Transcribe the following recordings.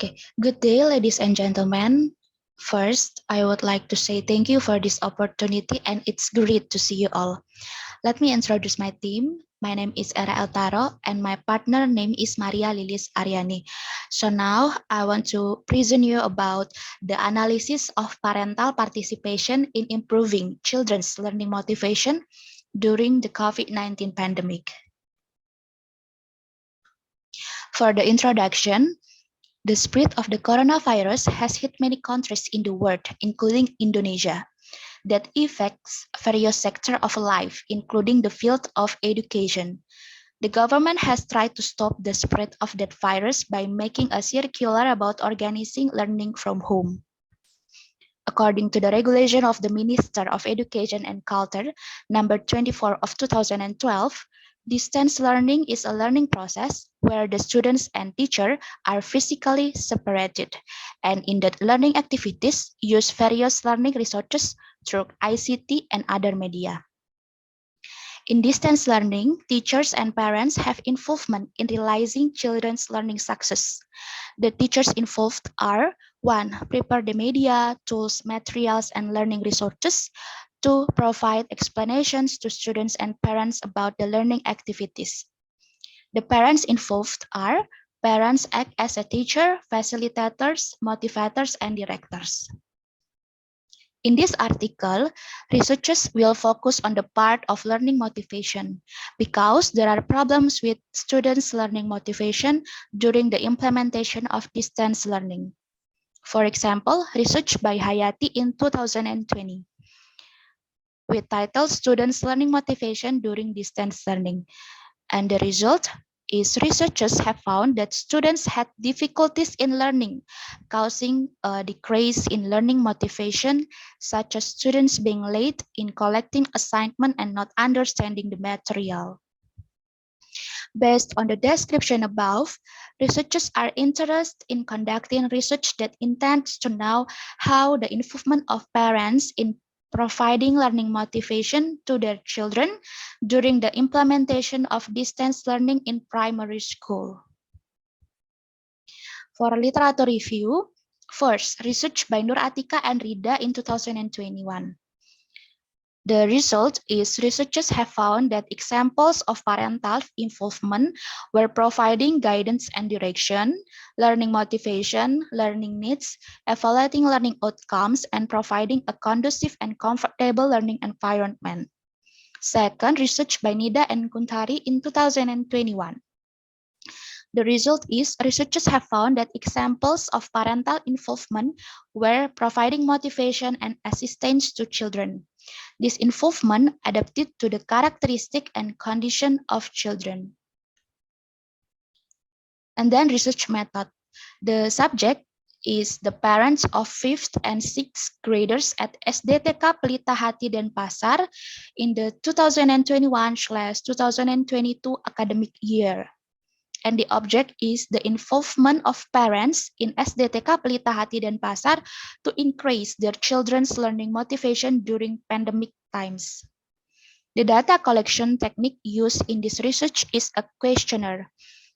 Okay, good day, ladies and gentlemen. First, I would like to say thank you for this opportunity and it's great to see you all. Let me introduce my team. My name is Era Eltaro and my partner name is Maria Lilis Aryani. So now I want to present you about the analysis of parental participation in improving children's learning motivation during the COVID-19 pandemic. For the introduction, the spread of the coronavirus has hit many countries in the world, including Indonesia, that affects various sectors of life, including the field of education. The government has tried to stop the spread of that virus by making a circular about organizing learning from home. According to the regulation of the Minister of Education and Culture, number 24 of 2012, distance learning is a learning process where the students and teacher are physically separated, and in that learning activities use various learning resources through ICT and other media. In distance learning, teachers and parents have involvement in realizing children's learning success. The teachers involved are 1. Prepare the media, tools, materials, and learning resources. 2. Provide explanations to students and parents about the learning activities. The parents involved are parents act as a teacher, facilitators, motivators, and directors. In this article, researchers will focus on the part of learning motivation because there are problems with students' learning motivation during the implementation of distance learning. For example, research by Hayati in 2020 with title Students' Learning Motivation During Distance Learning. And the result is researchers have found that students had difficulties in learning, causing a decrease in learning motivation, such as students being late in collecting assignment and not understanding the material. Based on the description above, researchers are interested in conducting research that intends to know how the involvement of parents in providing learning motivation to their children during the implementation of distance learning in primary school. For literature review, first, research by Nur Atika and Rida in 2021. The result is researchers have found that examples of parental involvement were providing guidance and direction, learning motivation, learning needs, evaluating learning outcomes, and providing a conducive and comfortable learning environment. Second, research by Nida and Kuntari in 2021. The result is researchers have found that examples of parental involvement were providing motivation and assistance to children. This involvement adapted to the characteristic and condition of children. And then research method. The subject is the parents of 5th and 6th graders at SDTK Pelita Hati Denpasar in the 2021/2022 academic year. And the object is the involvement of parents in SDTK Pelita Hati Denpasar to increase their children's learning motivation during pandemic times. The data collection technique used in this research is a questionnaire.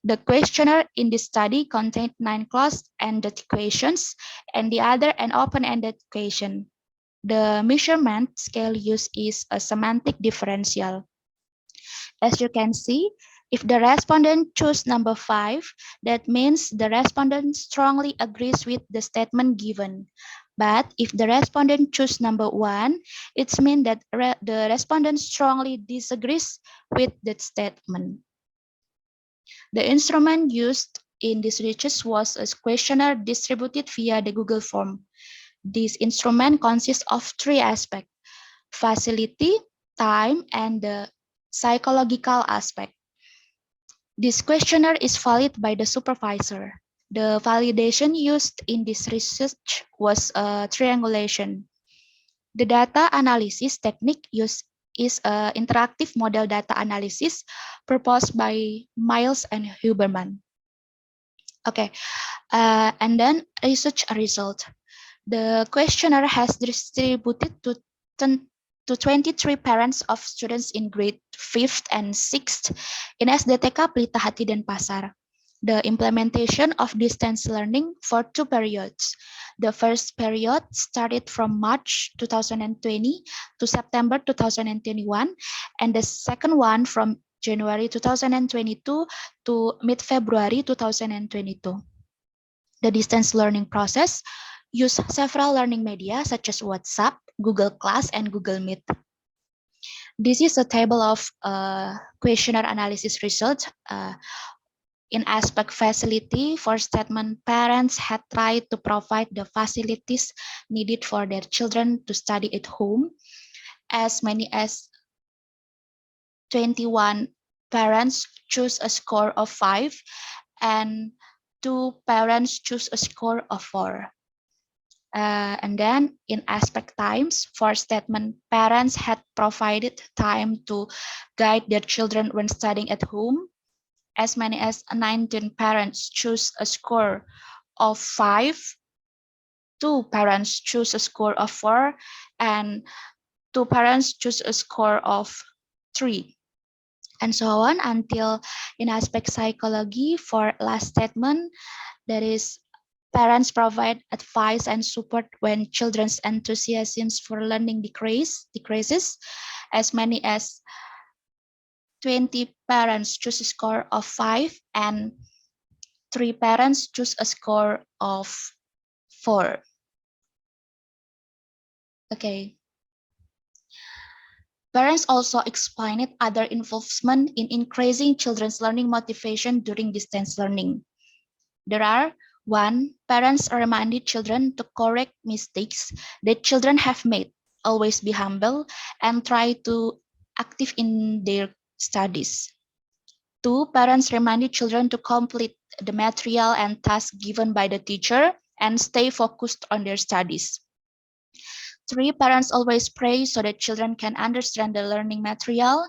The questionnaire in this study contained 9 closed-ended questions and the other an open-ended question. The measurement scale used is a semantic differential. As you can see, if the respondent choose number 5, that means the respondent strongly agrees with the statement given. But if the respondent choose number 1, it means that the respondent strongly disagrees with that statement. The instrument used in this research was a questionnaire distributed via the Google form. This instrument consists of 3 aspects: facility, time, and the psychological aspect. This questionnaire is valid by the supervisor. The validation used in this research was triangulation. The data analysis technique used is an interactive model data analysis proposed by Miles and Huberman. Okay, and then research result. The questionnaire has distributed to 23 parents of students in grade 5th and 6th in SDTK Pelita Hati Denpasar. the implementation of distance learning for 2 periods. The first period started from March 2020 to September 2021, and the second one from January 2022 to mid-February 2022. The distance learning process used several learning media such as WhatsApp, Google Class, and Google Meet. This is a table of questionnaire analysis results. In aspect facility, for statement, parents had tried to provide the facilities needed for their children to study at home. As many as 21 parents choose a score of 5, and 2 parents choose a score of 4. And then in aspect times, for statement, parents had provided time to guide their children when studying at home. As many as 19 parents choose a score of 5, 2 parents choose a score of 4, and 2 parents choose a score of 3. And so on until in aspect psychology, for last statement, that is parents provide advice and support when children's enthusiasm for learning decreases. As many as 20 parents choose a score of 5, and 3 parents choose a score of 4. Okay. Parents also explained other involvement in increasing children's learning motivation during distance learning. There are: 1. Parents reminded children to correct mistakes that children have made, always be humble, and try to active in their studies. 2. Parents reminded children to complete the material and tasks given by the teacher and stay focused on their studies. 3. Parents always pray so that children can understand the learning material.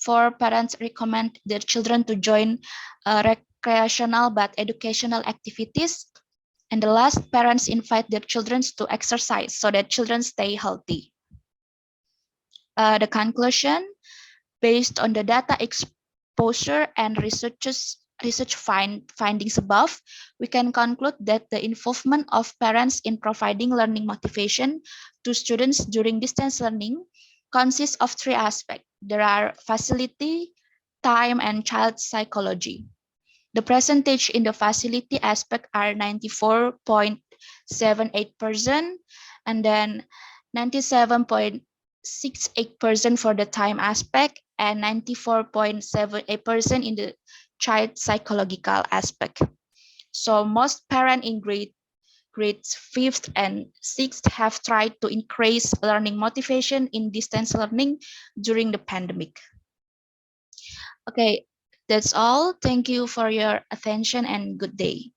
4. Parents recommend their children to join recreational but educational activities. And the last, parents invite their children to exercise so that children stay healthy. The conclusion, based on the data exposure and research findings above, we can conclude that the involvement of parents in providing learning motivation to students during distance learning consists of 3 aspects. There are facility, time, and child psychology. The percentage in the facility aspect are 94.78%, and then 97.68% for the time aspect, and 94.78% in the child psychological aspect. So most parents in grades 5th and 6th have tried to increase learning motivation in distance learning during the pandemic. Okay, that's all. Thank you for your attention and good day.